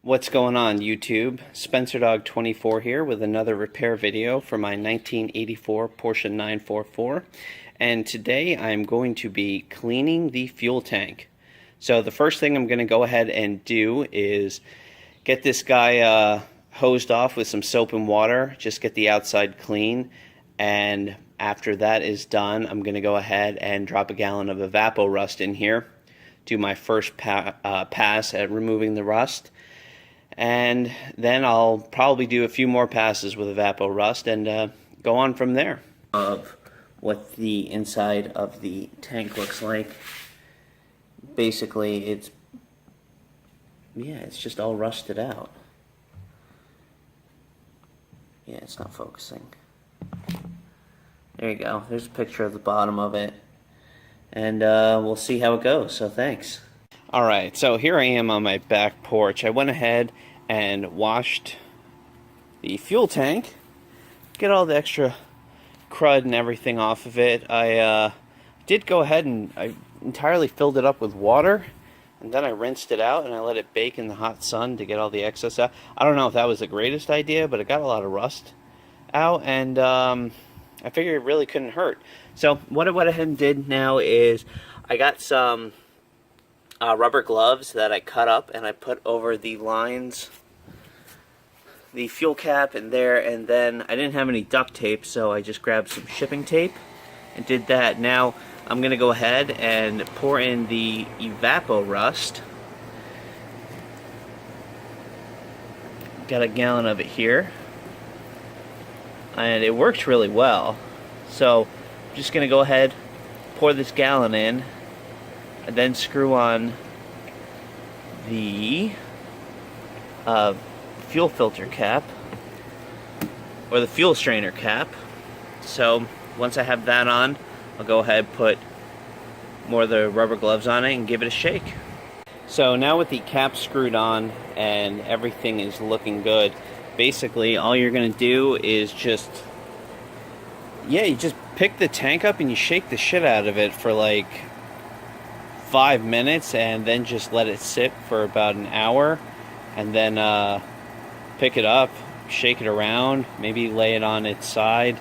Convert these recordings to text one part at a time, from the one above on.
What's going on, YouTube? SpencerDog24 here with another repair video for my 1984 Porsche 944, and today I'm going to be cleaning the fuel tank. So the first thing I'm going to go ahead and do is get this guy hosed off with some soap and water, just get the outside clean, and after that is done, I'm going to go ahead and drop a gallon of Evapo-Rust in here, do my first pass at removing the rust. And then I'll probably do a few more passes with Evapo-Rust and go on from there. Of what the inside of the tank looks like. Basically, it's just all rusted out. Yeah, it's not focusing. There you go. There's a picture of the bottom of it. And we'll see how it goes, so thanks. Alright, so here I am on my back porch. I went ahead and washed the fuel tank, get all the extra crud and everything off of it. I did go ahead and I entirely filled it up with water, and then I rinsed it out and I let it bake in the hot sun to get all the excess out. I don't know if that was the greatest idea, but it got a lot of rust out, and I figured it really couldn't hurt. So what I went ahead and did now is I got some rubber gloves that I cut up and I put over the lines, the fuel cap in there, and then I didn't have any duct tape, so I just grabbed some shipping tape and did that. Now I'm going to go ahead and pour in the Evapo-Rust. Got a gallon of it here, and it works really well. So I'm just going to go ahead, pour this gallon in, and then screw on the fuel filter cap, or the fuel strainer cap. So once I have that on, I'll go ahead and put more of the rubber gloves on it and give it a shake. So now with the cap screwed on and everything is looking good, basically all you're going to do is you just pick the tank up and you shake the shit out of it for like 5 minutes, and then just let it sit for about an hour, and then pick it up, shake it around, maybe lay it on its side,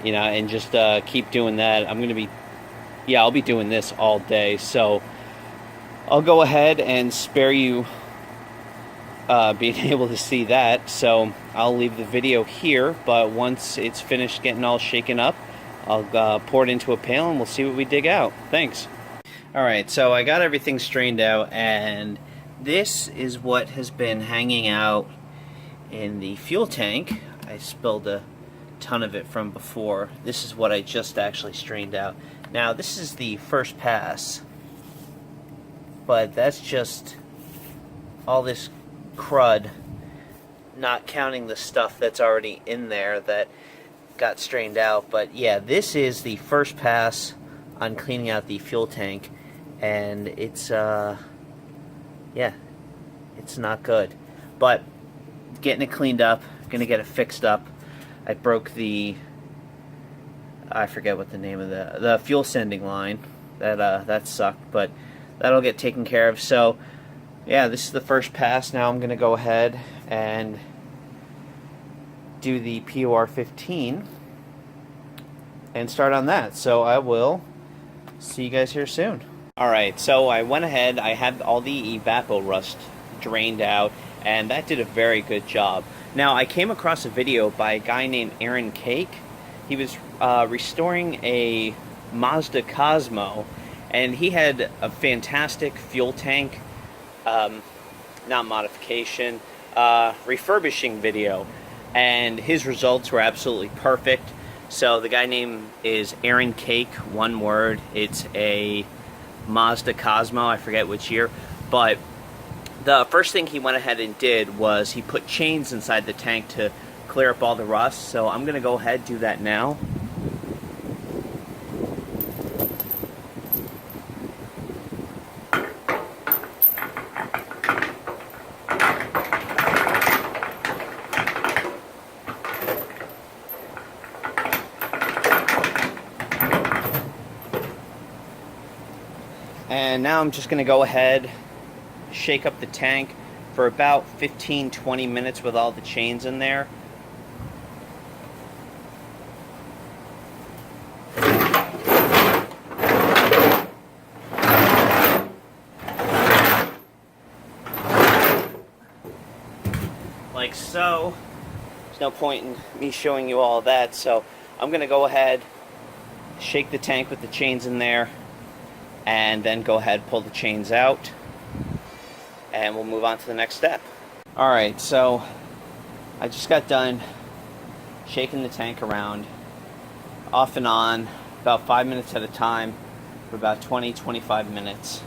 and just keep doing that. I'll be doing this all day, so I'll go ahead and spare you being able to see that. So I'll leave the video here, but once it's finished getting all shaken up, I'll pour it into a pail and we'll see what we dig out. Thanks. Alright, so I got everything strained out, and this is what has been hanging out in the fuel tank. I spilled a ton of it from before. This is what I just actually strained out. Now, this is the first pass, but that's just all this crud, not counting the stuff that's already in there that got strained out. But yeah, this is the first pass on cleaning out the fuel tank, and it's it's not good, but getting it cleaned up, gonna get it fixed up. I broke I forget what the name of the fuel sending line. That sucked, but that'll get taken care of. So yeah, this is the first pass. Now I'm gonna go ahead and do the POR 15 and start on that. So I will see you guys here soon. Alright, so I went ahead, I had all the Evapo-Rust drained out, and that did a very good job. Now, I came across a video by a guy named Aaron Cake. He was restoring a Mazda Cosmo, and he had a fantastic fuel tank, not modification, refurbishing video, and his results were absolutely perfect. So the guy name is Aaron Cake, one word. It's a Mazda Cosmo, I forget which year, but the first thing he went ahead and did was he put chains inside the tank to clear up all the rust. So I'm gonna go ahead and do that now. And now I'm just going to go ahead, shake up the tank for about 15-20 minutes with all the chains in there. Like so. There's no point in me showing you all that, so I'm going to go ahead, shake the tank with the chains in there, and then go ahead, pull the chains out, and we'll move on to the next step. Alright, so I just got done shaking the tank around off and on about 5 minutes at a time for about 20-25 minutes.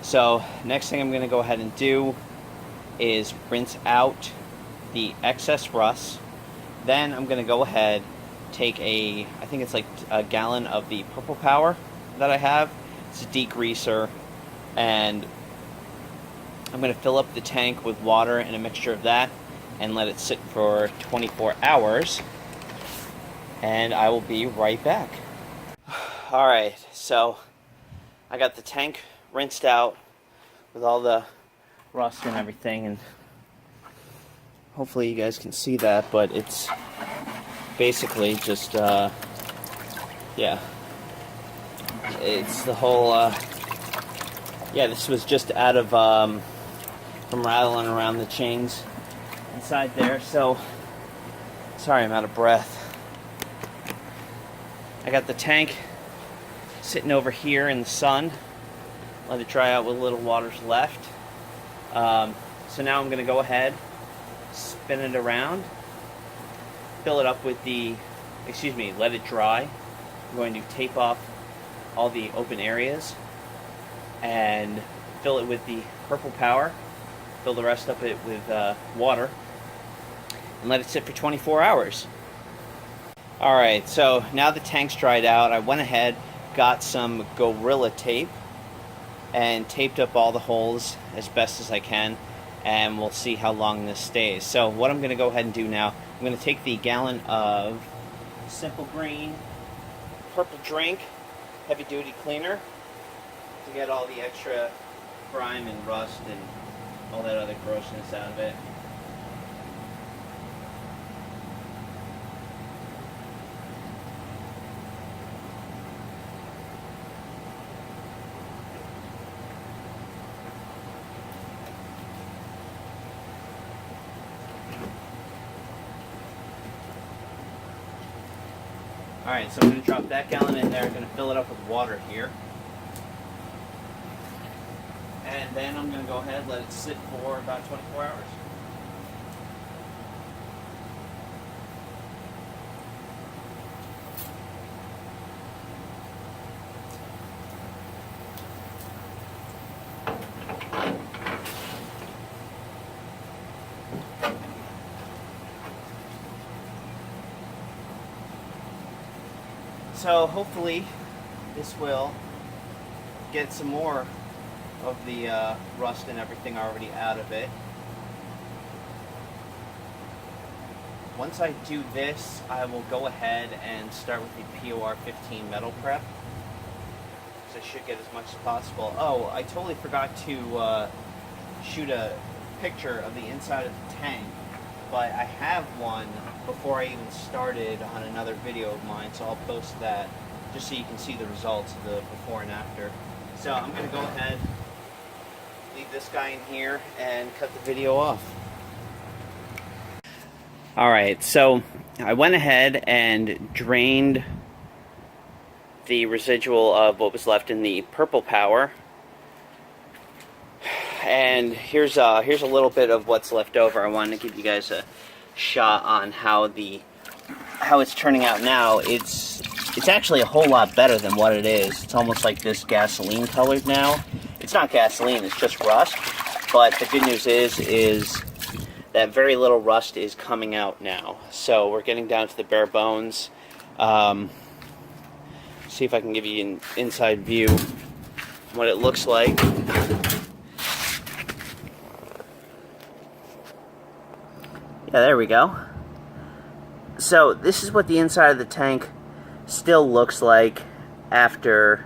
So next thing I'm going to go ahead and do is rinse out the excess rust. Then I'm going to go ahead, take I think it's like a gallon of the Purple Power that I have. It's a degreaser, and I'm going to fill up the tank with water and a mixture of that and let it sit for 24 hours, and I will be right back. Alright, so I got the tank rinsed out with all the rust and everything, and hopefully you guys can see that, but it's basically just, yeah, it's the whole, yeah, this was just out of, from rattling around the chains inside there, so, sorry I'm out of breath. I got the tank sitting over here in the sun, let it dry out with little waters left. So now I'm going to go ahead, spin it around, fill it up with the, let it dry. I'm going to tape off all the open areas and fill it with the Purple Power, fill the rest of it with water, and let it sit for 24 hours. Alright, so now the tank's dried out, I went ahead, got some Gorilla Tape, and taped up all the holes as best as I can, and we'll see how long this stays. So what I'm going to go ahead and do now, I'm going to take the gallon of Simple Green Purple Drink Heavy Duty Cleaner to get all the extra grime and rust and all that other grossness out of it. Alright, so I'm going to drop that gallon in there, I'm going to fill it up with water here. And then I'm going to go ahead and let it sit for about 24 hours. So hopefully this will get some more of the rust and everything already out of it. Once I do this, I will go ahead and start with the POR 15 metal prep, so I should get as much as possible. Oh, I totally forgot to shoot a picture of the inside of the tank, but I have one before I even started on another video of mine, so I'll post that just so you can see the results of the before and after. So I'm going to go ahead, leave this guy in here, and cut the video off. Alright, so I went ahead and drained the residual of what was left in the Purple Power. And here's a little bit of what's left over. I wanted to give you guys a shot on how it's turning out now. It's actually a whole lot better than what it is. It's almost like this gasoline colored now. It's not gasoline, it's just rust. But the good news is that very little rust is coming out now. So we're getting down to the bare bones. See if I can give you an inside view of what it looks like. Yeah, there we go. So this is what the inside of the tank still looks like after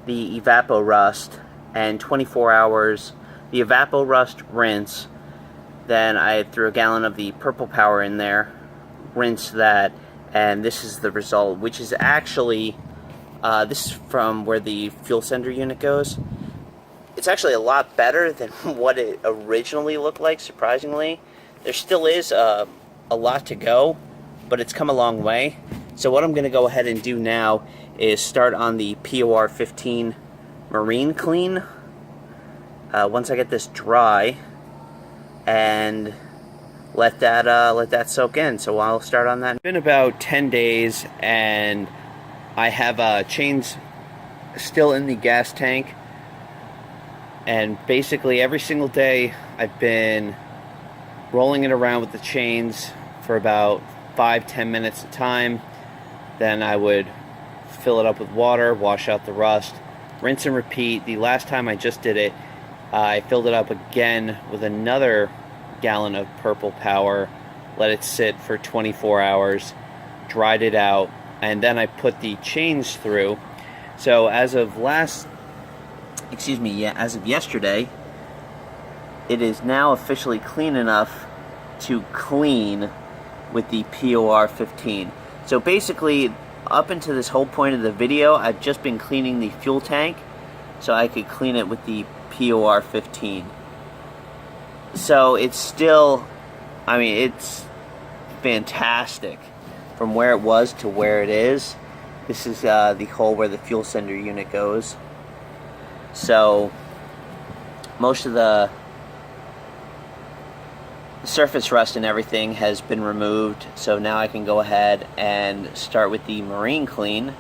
the Evapo-Rust and 24 hours. The Evapo-Rust rinse Then I threw a gallon of the Purple Power in there, rinsed that, and this is the result, which is actually, this is from where the fuel sender unit goes. It's actually a lot better than what it originally looked like, surprisingly. There still is a lot to go, but it's come a long way. So what I'm going to go ahead and do now is start on the POR 15 Marine Clean. Once I get this dry, and let that soak in. So I'll start on that. It's been about 10 days, and I have chains still in the gas tank. And basically every single day I've been rolling it around with the chains for about 5-10 minutes at a time. Then I would fill it up with water, wash out the rust, rinse and repeat. The last time I just did it, I filled it up again with another gallon of Purple Power, let it sit for 24 hours, dried it out, and then I put the chains through. So as of as of yesterday, it is now officially clean enough to clean with the POR 15. So basically, up until this whole point of the video, I've just been cleaning the fuel tank so I could clean it with the POR 15. So it's still, I mean, it's fantastic from where it was to where it is. This is the hole where the fuel sender unit goes. So most of the surface rust and everything has been removed, so now I can go ahead and start with the Marine Clean.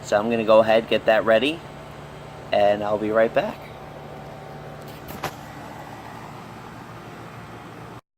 So I'm going to go ahead, get that ready, and I'll be right back.